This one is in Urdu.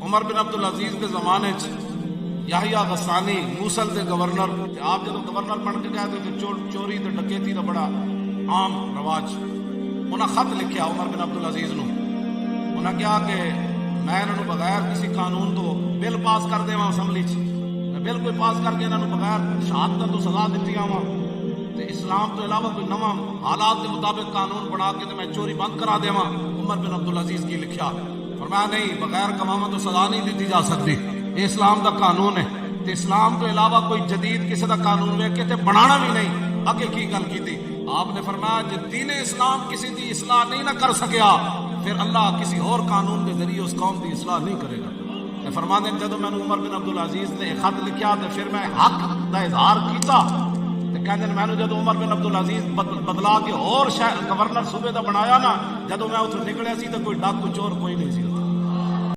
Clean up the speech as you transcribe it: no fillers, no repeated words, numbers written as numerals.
عمر بن عبد العزیز کے زمانے یحییٰ غسانی موصل دے گورنر، آپ جب گورنر بن کے گئے تو چوری تے ڈکیتی دا بڑا عام رواج، انہاں خط لکھیا عمر بن عبد العزیز نو، انہاں کہا کہ میں انہوں بغیر کسی قانون تو بل پاس کر دے وہاں اسمبلی میں بل کوئی پاس کر کے انہوں بغیر شہادت تو سزا دیتی ہوں تے اسلام تو علاوہ کوئی نواں حالات کے مطابق قانون بنا کے میں چوری بند کرا دے وہاں۔ عمر بن عبد العزیز کی لکھیا، فرمایا نہیں، بغیر گواہ تو سزا نہیں دیتی جا سکتی، یہ اسلام دا قانون ہے تے اسلام تو علاوہ کوئی جدید کسی دا قانون ویکھ کے تے بنانا بھی نہیں۔ اگے کی گل کی تھی آپ نے فرمایا جب دین اسلام کسی دی اصلاح نہیں نہ کر سکیا پھر اللہ کسی اور قانون کے ذریعے اس قوم کی اصلاح نہیں کرے گا۔ فرمانے جب میں نے عمر بن عبد العزیز نے خط لکھیا تو پھر میں حق دا اظہار کیتا تے کہندے میں نے جب عمر بن عبد العزیز بدلا کے اور گورنر صوبے دا بنایا نا، جب میں اتوں نکلیا سی تو کوئی ڈاکو چور کوئی نہیں سی۔